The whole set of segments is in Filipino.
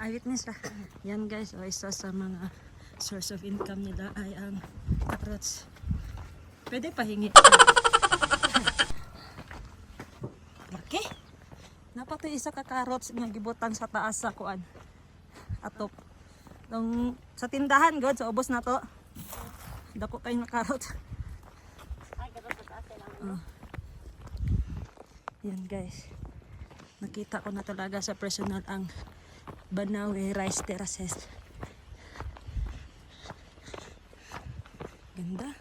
eyewitness lah. Yan guys, isa sa mga source of income nila ay ang carrots. Pwede pahingi. Laki. Napatoy isa ka carrots nga gibutan sa taas sa kuan. Atop. Nung sa tindahan god, so ubos na to. Dako kayo na carrots. Yan guys. Nakita ko na talaga sa personal ang Banawe Rice Terraces. Ganda.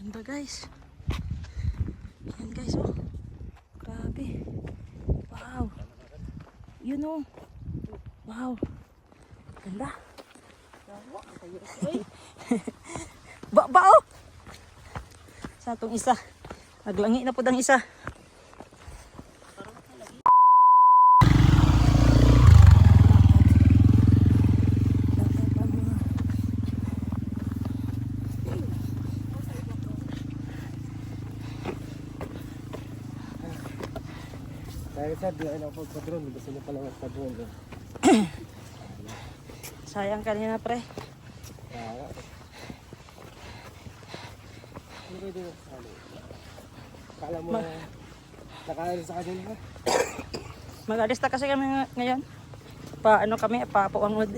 Ganda guys. Yan guys oh. Grabe. Wow. You know. Wow. Ganda. Ba oh. Sa atong isa. Naglangi na po ang isa. Dahil sa di ano po padron, gusto niyo pala magpadron eh. Sayang kanina pre. Kaya. Ano ba dito? Kala mo nakaano sa kanila ha? Mag-alista kasi kami ngayon. Ano kami, papuangod.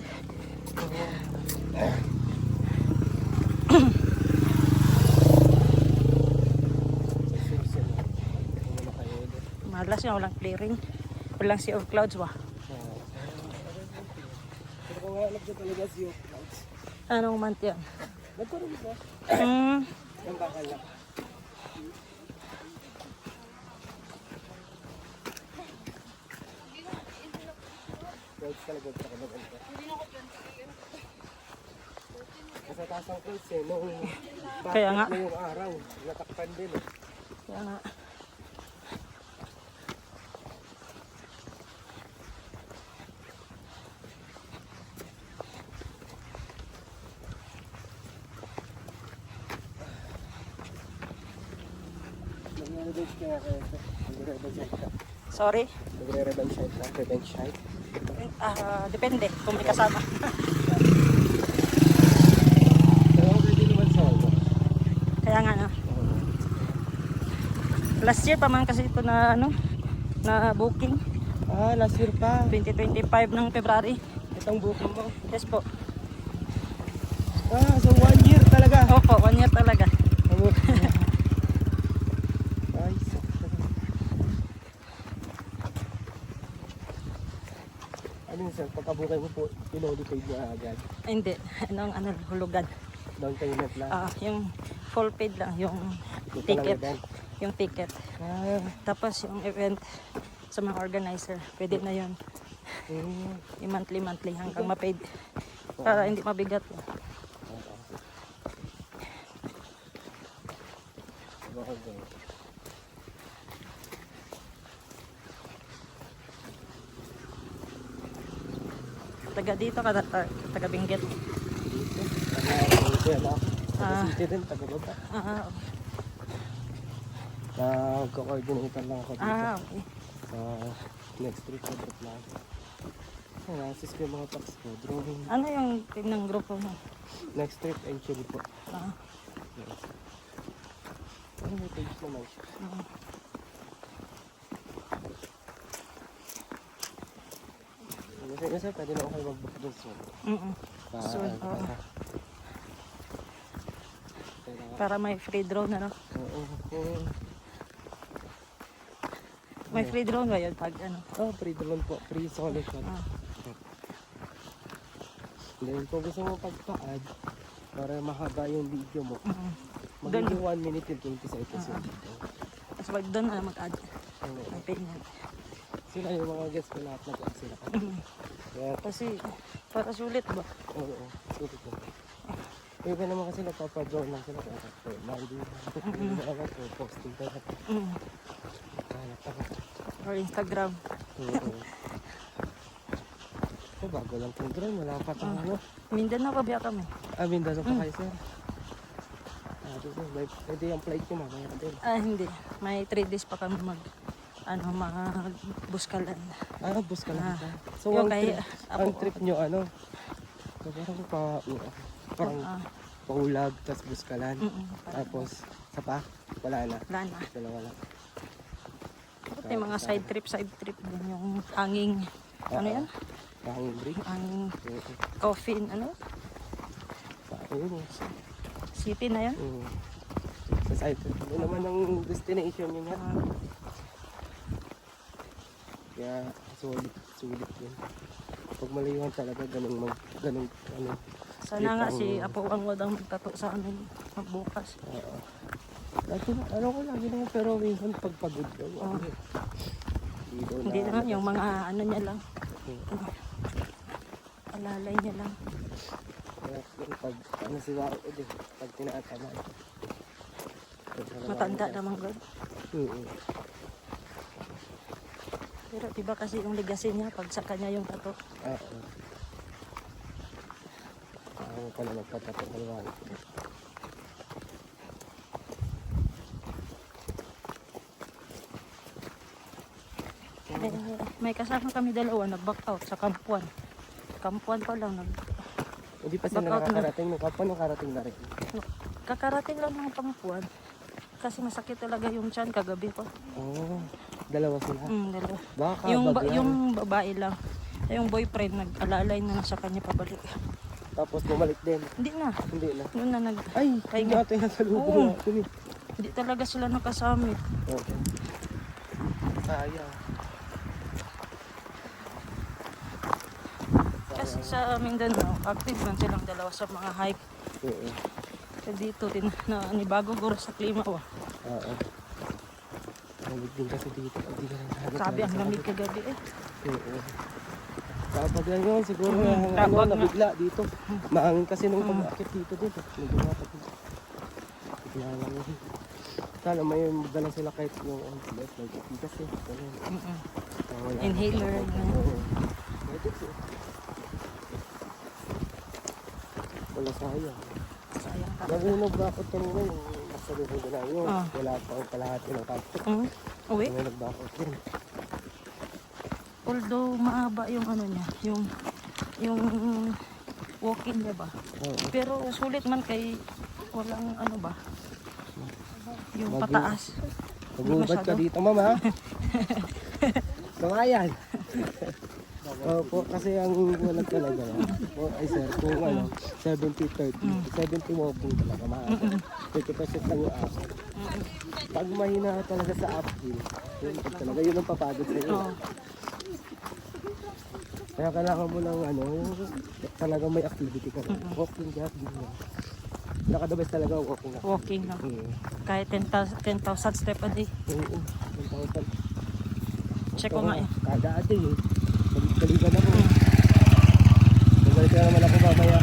Malas nga, walang clearing. Walang sea of clouds ba? Pero kung wala nagdo talaga siyo. Anong month yan? Nagkaroon ba? Ang bakal lang. Clouds talaga sa kanila. Sa taas ang clouds eh, nung Kaya nga. bakit na yung araw, natakpan din eh. Kaya nga. Nagre-revenge kaya kayo ito. Nagre-revenge ka. Sorry. Nagre-revenge shite ka. Revenge shite. Depende kung may kasama. Pero pwede naman sa ako. Kaya nga no. Last year pa man kasi ito na ano, na booking. Ah, last year pa. 2025 ng February. Itong booking mo. Yes po. Ah, so 1 year talaga. Opo, 1 year talaga. Ay, ano yun sir, pagkabukay mo po, pinolipay mo agad. Hindi, ano, hulugan. Down payment lang. Yung full paid lang, yung Ito lang ticket. event. Yung ticket. Ah, Tapos yung event sa mga organizer, pwede na yun. Yung monthly hanggang ma-paid. Para hindi mabigat. Okay. Taga dito ka, taga Benguet. Taga-city din, taga-baba. Nagko-coordinate lang ako dito. Okay. Next week na trip na ako. Assist ko yung mga tax ko. Drawing. Ano yung team ng grupo mo? Next trip, actually po. Yes. Ano may page naman siya? Kasi pwede na ako kayo mag-book dun soon. Soon, oo. Para may free drone na no? Oo. May free drone ba yun pag ano? Oh, free drone po. Free solo shot. Then kung gusto mo pagpa-add, para mahaba yung video mo, magiging 1 minute and 20 seconds yung video. Tapos pag doon mag-add. May payment. Sila yung mga guests ko lahat nag-add sila. Kaya, Kasi para sulit ba? oo, sulit ko. Iba naman kasi nagpapadraw lang sila kaya posting ka na. Hanap ako. Or Instagram. Oo. So, bago lang itong drone, wala pa itong ano. Mindanao pa biya kami. Mindanao pa kayo sir. Pwede yung flight ko mamaya din. Hindi. May 3 days pa kami magbuskalan. Bus ka lang siya. So, Yung ang kay trip, Apo ang ko. trip nyo, ano? So, parang Ah, paulag, tapos buskalan. parang Tapos, sa pa, wala na. wala na. Dalawa lang. Tapos may mga side trip din yung hanging, ano yan? Hanging bridge. Hanging Oo. coffin, ano? Ayun. City na yan. Sa side trip. Ano naman ang destination yun nga. Ah, Kaya, sulit yun. Pag malayuan talaga, ganun, ano. sana nga Trip si ang- Apo ang wadang magtato sa amin bukas. Oo. Dati, ano ko lagi naman, pero minsan pagpagod daw. Oo. Hindi daw Hindi naman yung mga ano niya lang, Oo. alalay niya lang. Kaya yung pag, ano si Wao, pag tinaataman. Matanda naman God. Oo. Pero iba kasi yung legacy niya pag sa kanya yung tato. Oo. Ako pala nagpatato ng Wao. Eh, may kasama kami dalawa, nag-back out sa Kampuan. Kampuan pa lang, Hindi pa sila Back out na. nakakarating, nung kapwa nakarating na rin. kakarating lang ng Kampuan. Kasi masakit talaga yung tiyan kagabi ko. Oo. Dalawa sila. Dalawa. Baka Yung babae lang. Yung boyfriend, nag-alalay na sa kanya pabalik. Tapos bumalik din. Hindi na. Hindi na. Noon na Ay, Pahinga. hindi natin nasa lubong Oo. natin eh. hindi talaga sila nakasamit. Oo. Sayang. Kasi sa Mindanao, active man silang dalawa sa mga hike. Oo. So dito, nibago guro sa klima. Oh. Oo. Lamig din kasi dito. Hindi ka lang talaga Sabi ang sa lamig kabila. kagabi eh. Oo. Kapag yan yun, siguro Kapag nga. nabigla dito. Maangin kasi nung pag-akit dito dito. Nagdala bigla lang yun. Sana may dala sila kahit yung left like kasi. Ganun. Wala. Inhaler. Oo. Pwede po. Wala sayang. Sayang talaga. Nagunog ba ako kanina yung nasalubong ko na yun. Ah. Wala pa ang kalahati ng kapit. Uwi. Nagunog ba ako din. Although maaba yung ano niya, yung walking niya ba. Oo. Pero sulit man kay walang ano ba. Yung Magi- pataas. Magubad ka masyado. dito, mama. Kamayan. Opo, kasi ang walang talaga. Ay sir, kung ano, 70-30. 70 walking talaga. 30% lang yung up. Pag mahina ka talaga sa uphill, yun pag talaga yun ang papagod sa iyo. Oo. Kaya kailangan mo ng ano, yung talaga may activity ka rin. Walking, jogging. Nakadabas talaga ang walking na. Walking lang. Kahit 10,000 step a day. Oo, 1,000. Check ko nga eh. Kada ate eh. Balik-balikan ako. Balik ka naman ako mamaya.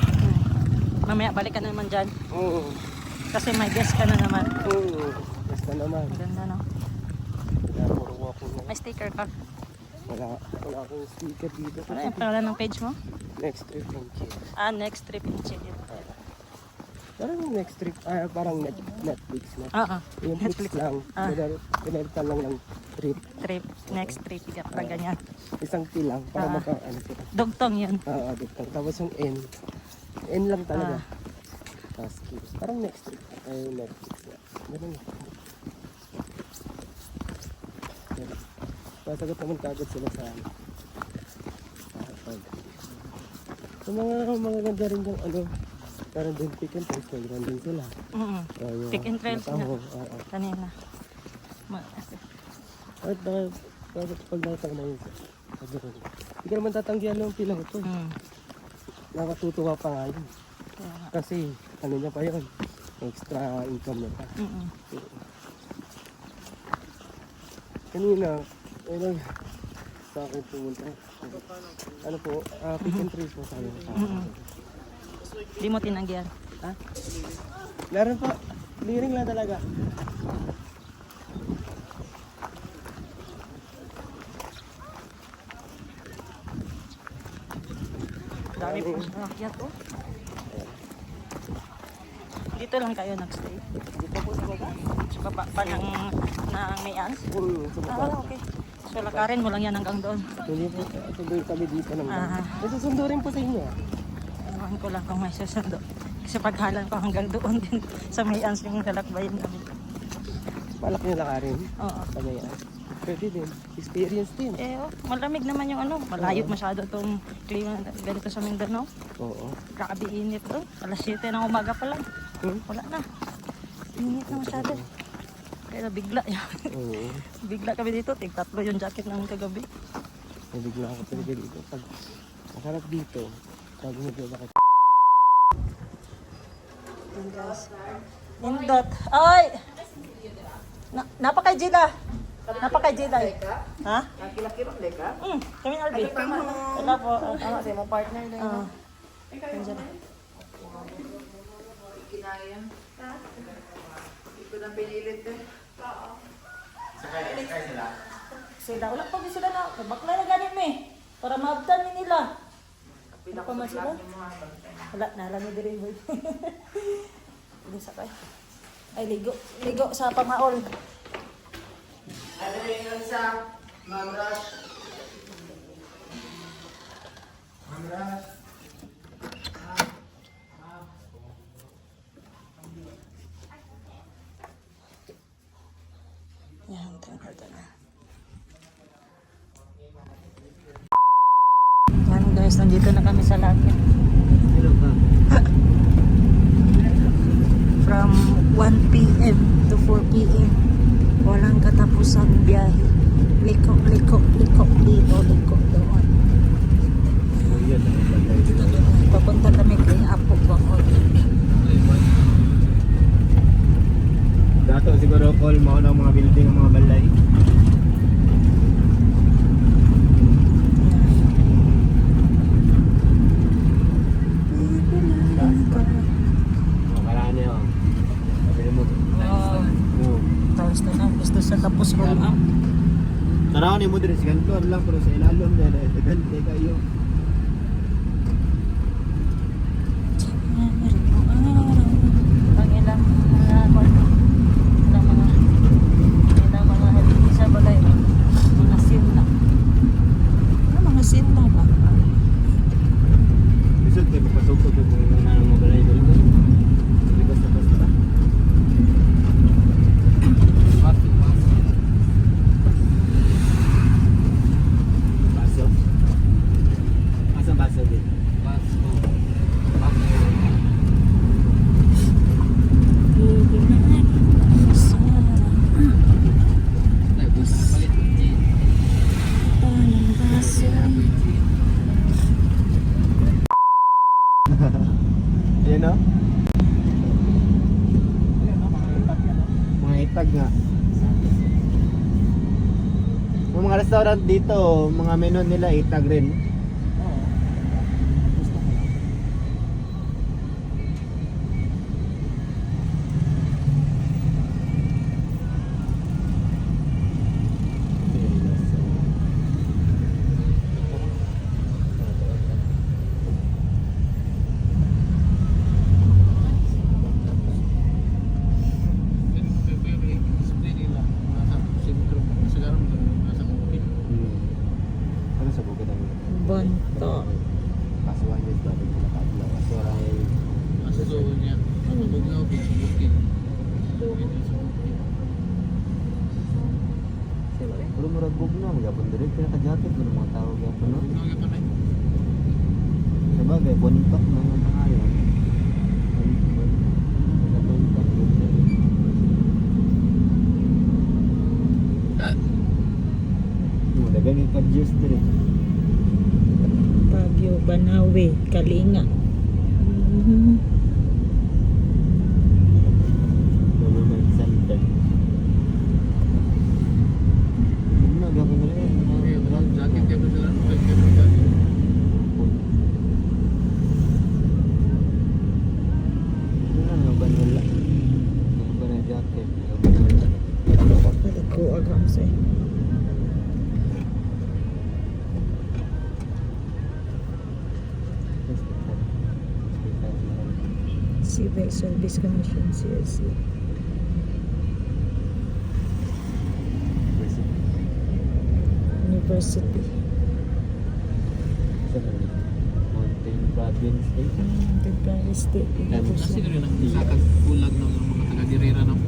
Mamaya balik ka na naman dyan. Oo. Kasi may guest ka na naman. Oo. Basta naman. Maganda no. Kaya puro walking na. May sticker ka. Wala akong sticker dito. Ano yung pangalan ng page mo? Next trip ng chill. Next trip in Chile. Parang next trip, parang Netflix na. Oo. Yung Netflix lang. Pinalitan lang ng trip. Trip. Next trip. Ikat na ganyan. Isang T lang para ano sila. Dugtong yun. Dito. Tapos yung N lang talaga. Tapos kilos. Parang next trip. Ay, Netflix na. Ganun na. Masagot naman kagad sila sa ano. Yung mga ganda rin yung ano. Parang din pick and trace. Mayroon din sila. Pick and trails nga. Oo. Kanina. At bakit pag nakita ko na yun sabi ko, hindi ka naman tatanggihan ng pilang ito. Nakatutuwa pa nga yun. Kasi ano niya pa yun, extra income niya pa. Kanina, ayun sa akin pumunta. Ano po, pick and trace po tayo. Di mo tinanggihan. Ha? Meron po, clearing lang talaga. Dami po sa rakyat oh. Dito lang kayo nagstay. Dito po sa baba. Sa baba pa ng Mayans. Sa baba. Okay. So lakarin mo lang yan hanggang doon. Hindi po, tuloy kami dito ng Ah. Susundo rin po sa inyo. Ewan ko lang kung may susundo. Kasi paghalan ko hanggang doon din sa Mayans yung lalakbayin namin. Balak niyo lakarin. Oo. Kaya yan. Pwede din. Experience din. Eh, oh, malamig naman yung ano. Malayo masyado itong klima ganito sa Mindanao. Oo. Grabe init doon. Alas 7 ng umaga pa lang. Wala na. Init na masyado. Kaya bigla yan. Oo. Bigla kami dito. Tig-tatlo yung jacket namin kagabi. Nabigla ako talaga dito. Pag masarap dito, sabi mo dito bakit. Yan guys. Nindot. Ay! Napakay Jida. Napakay Jida. Ha? Kila-kila ka? Kami Albi. Wala po. Tama sa imong partner na yun. Nandiyan. Kinaya. Ito na pinilit eh. Sila. Wala pa sila na. Bakla na ganit me. Para maabtan ni nila. Wala pa man sila. Wala. Nalang ni Dirin Boy. Hindi sakay. Ay, ligo. Ligo sa pamaol. Ano yung sa Ma'am Rush? Ma'am Rush? Yan, tanggal na. Yan guys, nandito na kami sa langit. Hello ka? From 1 p.m. to 4 p.m. Walang katapusang biyahe. Liko, liko, liko dito, liko doon. Papunta kami kay Apo Bangol. Dato siguro call mo ng mga building ng mga balay. Makaraan niyo. Sabi mo. Tapos na lang, gusto sa tapos ko lang. Taraw ni mo din sa ganito lang pero sa ilalom na gante kayo. Ang ilang mga ilang mga haligi sa balay. Mga sinla. Ano mga sinla ba? Bisod kayo magpasukod kung ano mo balay doon. Hindi basta-basta. Baso. Asang baso din? Baso. Yan o? Mga itag nga. Yung mga restaurant dito, mga menu nila itag rin. Ano sa bukid ang Bonto. kasuhan niya sa babig na kabla. Kasuhan ay Pero murag bugnaw, yapon diri pinaka-jacket ng mga tao yapon no. Sabagay bontok ng mga ayon. Dagang ika-juice diri. Baguio, Banawe, Kalinga. Government center. Ano gapon diri? Jacket ka sila. Ano ba nila? Ano ba na jacket? Ko agam say. Civil Service Commission, CSC. University. Mountain Province Mountain Province State University. Siguro nang sakag kulag ng mga taga-direra ng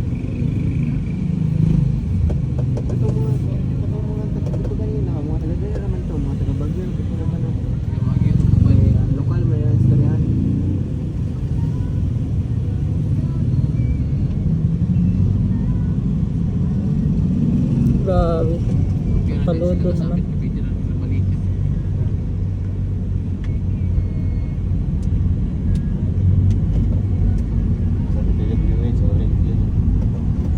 ito kanina, mga taga-daya naman to, mga taga-Bagyo, ito naman ang Baguio ng mobile. lokal, may istoryahan. Grabe. Paludon naman. Sabi tayo PWH, orange yun. PWH.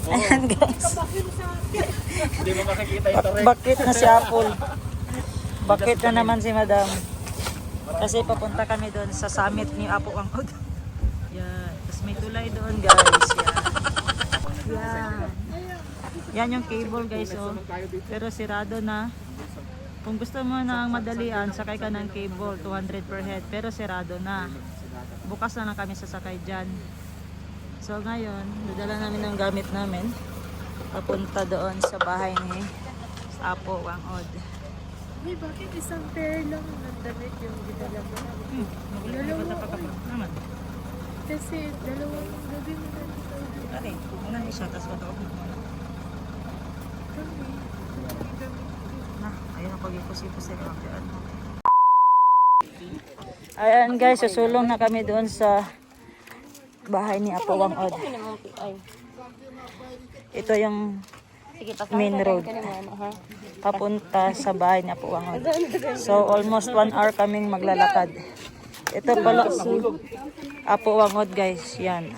Ayan guys. Bakit na si Apple? Bakit na naman si Madam? Kasi papunta kami doon sa summit ni Apo Wangod. Yan. Tapos may tulay doon guys. Yan. Yan. Yan yung cable guys. Oh. Pero sirado na. Kung gusto mo ng madalian, sakay ka ng cable. 200 per head. Pero sirado na. Bukas na lang kami sasakay dyan. So ngayon, dadala namin ang gamit namin. Papunta doon sa bahay ni Apo Wangod. Hey, bakit isang pair lang ng damit yung gidala mo? Naman. Kasi dalawang gabi mo na dito. Okay, una ni siya, tapos matawag na muna. Na, ayun ang pag-ipos-ipos sila. Ayan guys, susulong na kami doon sa bahay ni Apo Wangod. Ito yung main road. Papunta sa bahay ni Apo Wangod. So almost 1 hour kaming maglalakad. Ito pala si Apo Wangod guys. Yan.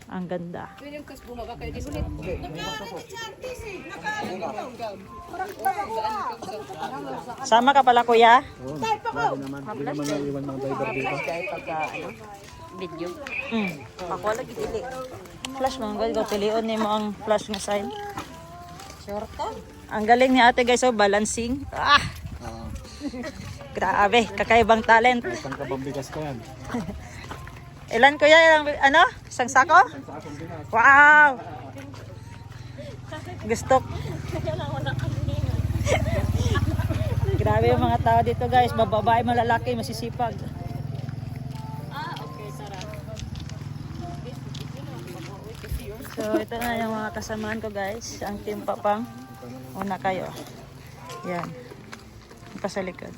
Ang ganda. Sama ka pala kuya? Video. Ako lagi dili. Flash mo, go tilion ni mo ang flash nga sign. Short ka? Ang galing ni ate guys, oh, balancing. Ah! Grabe, kakaibang talent. Isang kabambigas ko yan. Ilan kuya? Ilang, ano? Isang sako? Wow! Gusto. Grabe yung mga tao dito guys. Bababae, malalaki, masisipag. So ito na yung mga kasamaan ko guys. Ang team Papang. Una kayo. Yan. Pa sa likod.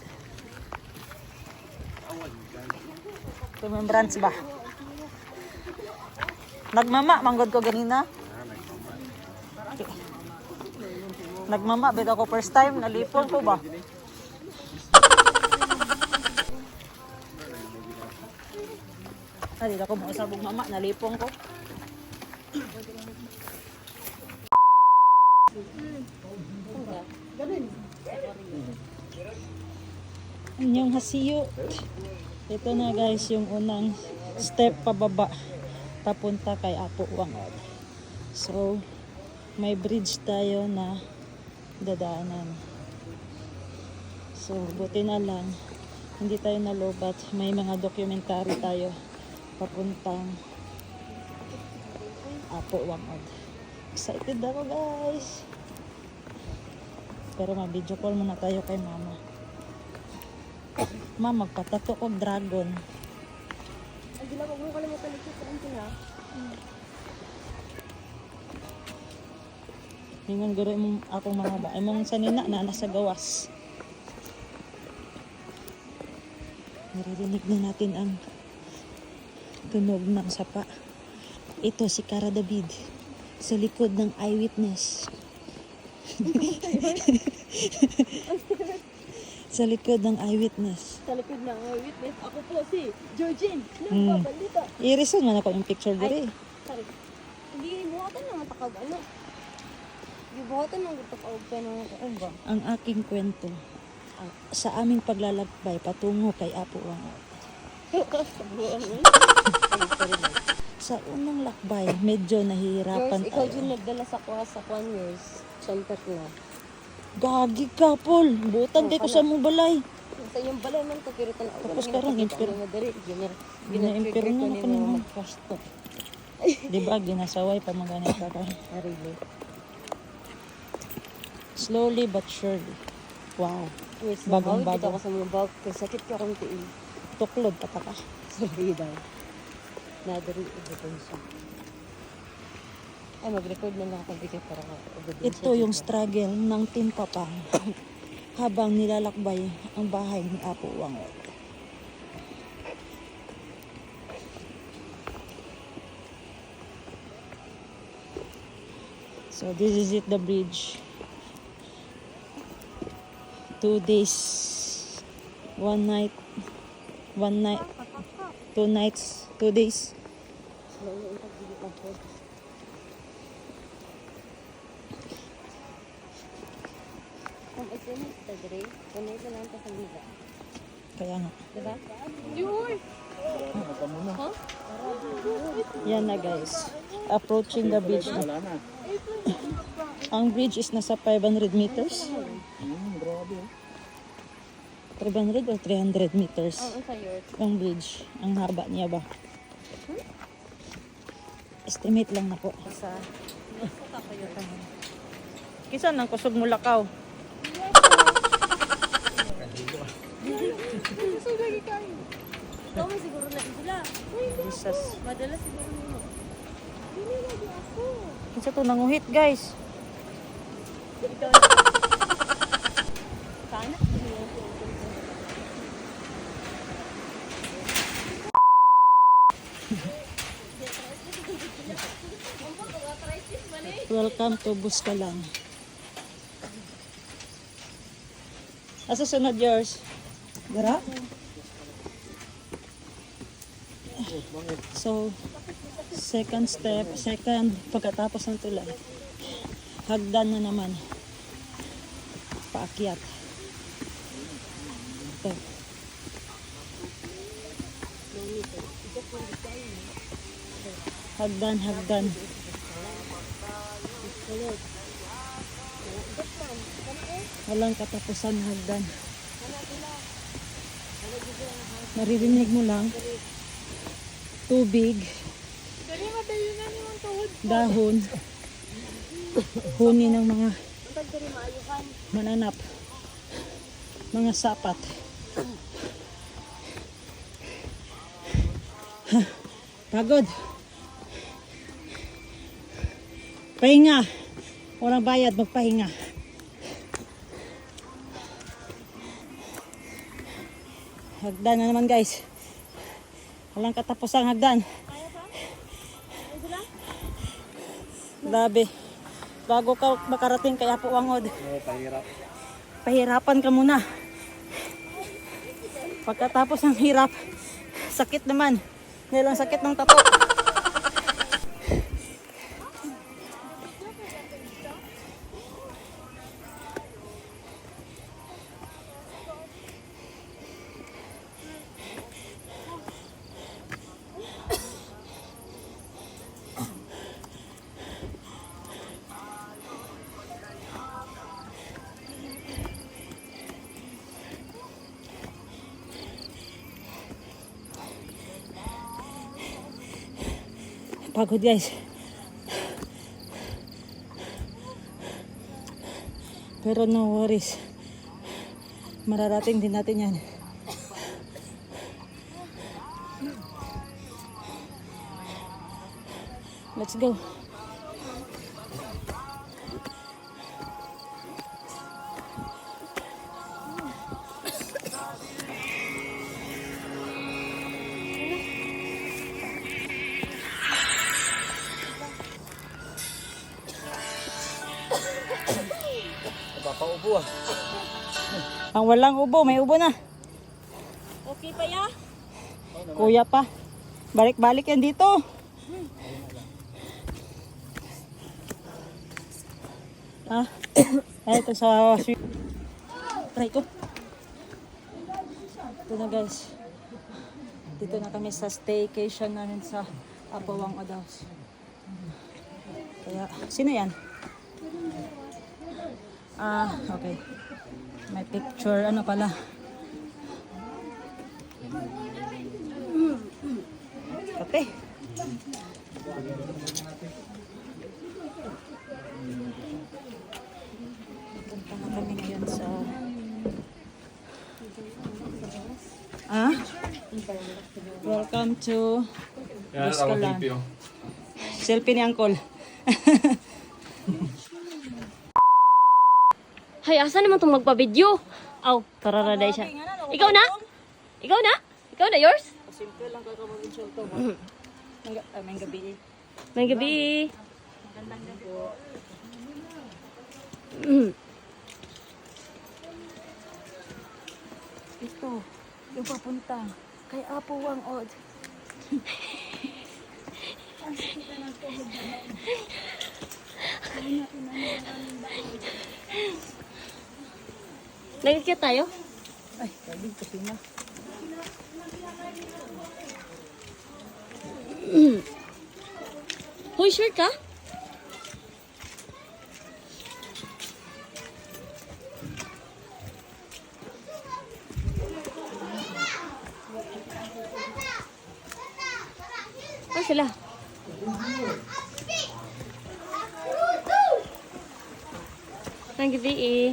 Remembrance ba? Nagmama, manggod ko ganina. Okay. Nagmama, bit ako first time. Nalipon ko ba? Ay, dito ako mausabog mama. Nalipon ko. Yung hasiyo. Ito na guys yung unang step pababa papunta kay Apo Wangod. So may bridge tayo na dadaanan. So buti na lang hindi tayo nalobat. May mga documentary tayo papuntang Apo Wangod. Excited ako guys. Pero ma-video call muna tayo kay mama. Mama, magpatato ko dragon. Ay, di lang, huwag mo kalimutan ito sa akin ha. Hingon guro imong akong mga ba. Imong sanina na nasa gawas. Naririnig na natin ang tunog ng sapa. Ito si Cara David sa likod ng eyewitness. Sa likod ng eyewitness. Sa likod ng witness, ako po si Georgine. Nagbabalita. I-reason man ako yung picture dire. Sorry. Hindi, buhatan ng matakag ano. Hindi, buhatan ng matakag pero ano ba? Ang aking kwento sa aming paglalakbay patungo kay Apo Wangod. Sa unang lakbay, medyo nahihirapan Yours, ikaw tayo. din nagdala sa kwa sa 1 years. Siyempre ko. Gagi ka, Paul. Butan kay ko sa mong balay. Sa yung balay man to pero tan. Tapos karon impir. Madali Gina-impir na ko ako ni nimo. mag-fast to. Di ba, ginasaway pa maganit ka ka. Really. Slowly but surely. Wow. Yes, Bagong-bago. Dito ako sa mga bag. Kaya sakit ka akong tiin. Tuklod pataka. Sorry daw. Nadari ebidensya. Ay, mag-record na lang ako video para ebidensya. Ito yung struggle ng Team Papang habang nilalakbay ang bahay ni Apo Wangot. So this is it, the bridge. 2 days, 1 night, 2 nights, 2 days. Slowly ang pagbilit lang po. Kung SMS ta dire, kunay na lang ta sa liga. Kaya nga. Diba? Yan na guys. Approaching the bridge na. Ang bridge is nasa 500 meters. 500 or 300 meters. Ang sa yours. Ang bridge. Ang haba niya ba? Estimate lang na po. Sa Kisan ang kusog mo lakaw. Ikaw may siguro na sila. Jesus. Madala siguro nimo. Dili lagi ako. Kinsa to nanguhit guys. Sana? Welcome to Buskalan. Asa sunod yours? Gara? So, second pagkatapos ng tulay, hagdan na naman. Paakyat. Ito. Hagdan. Walang katapusan hagdan. Maririnig mo lang tubig, dahon, huni ng mga mananap, mga sapat. Pagod. Pahinga. Walang bayad, magpahinga. Hagdan na naman guys. Walang katapos ang hagdan. Grabe. Bago ka makarating kay Apo Wangod. Pahirapan ka muna. Pagkatapos ng hirap, sakit naman. Dahil ang sakit ng tato. Pagod guys. Pero no worries. Mararating din natin yan. Let's go. Papaubo ah. Ang walang ubo, may ubo na. Okay pa ya? Kuya pa. Balik-balik yan dito. Ha? Ay, ito sa try ko. Ito na guys. Dito na kami sa staycation namin sa Apawang Odaos. Kaya, sino yan? Okay. May picture, ano pala. Kape. Punta na kami ngayon sa... Welcome to Buscalan. Selfie ni Uncle. Hay, asa naman itong magpa-video? Aw, kararaday siya. Ikaw na? Ikaw na? Ikaw na, yours? Simple lang kakapag-insult ko. May gabi. May gabi. Magandang gabi. Ito, yung papunta kay Apo Wang Od. Nagkikita tayo? Ay, kabig kasi na. Hoy, sure ka? Ah, sila. Ang gabi eh.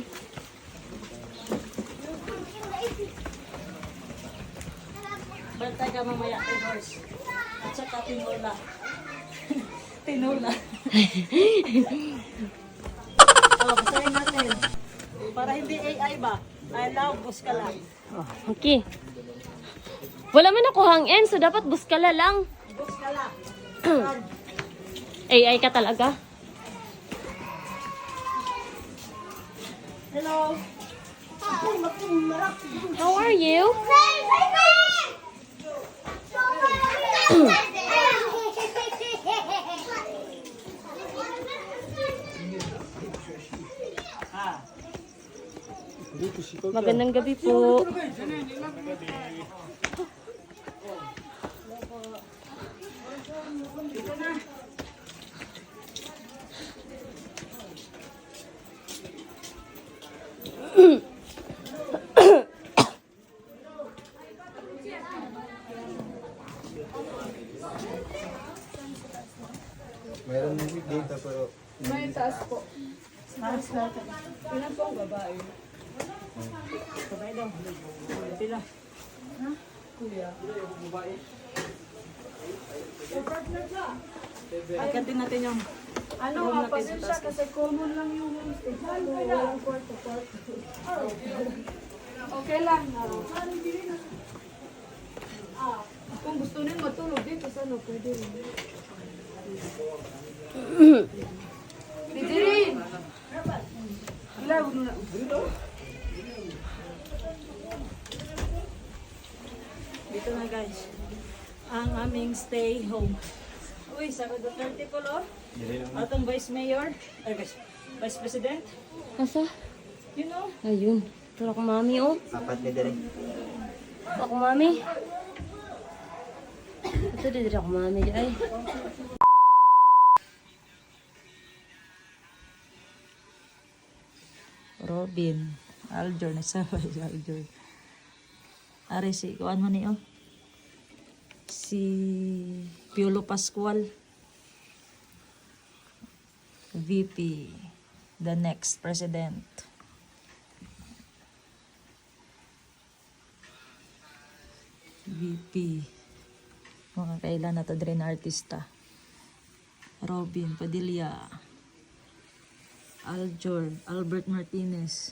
Bantay ka mamaya kay horse. At saka tinola. Tinola. Basahin natin. Para hindi AI ba? I love Buscalan. Okay. Wala man ako hang-in, so dapat buskala lang. Buscalan. AI ka talaga. Hello. How are you? Magandang gabi po. Meron dito pero Taas natin. Ilan po ang babae? Babae daw. Pila. Ha? Kuya. Agad din natin yung Ano nga, pasensya kasi common lang yung homestay. Walang kwarto-kwarto. Okay lang. Kung gusto nyo matulog dito, sana pwede rin. Pwede rin! Ilaw mo na. dito na guys. Ang aming stay home. Uy, sa Duterte po lo. Atong Vice Mayor. Ay, Vice President. Asa? You know? Ayun. Ito ako mami, oh. apat ni dire. Ito ako mami. Ito din ako mami. Ay. Robin. Aljor. Nasabay si Aljor. Ari si, kuan mo niyo? Si Piolo Pascual. VP. The next president. VP. Mga kailan na to din artista. Robin Padilla. Aljor. Albert Martinez.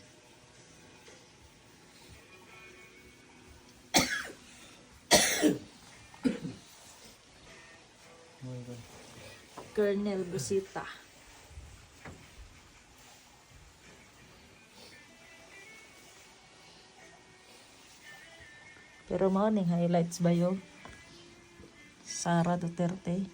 Colonel Busita. Pero mao ning highlights ba yo? Sara Duterte.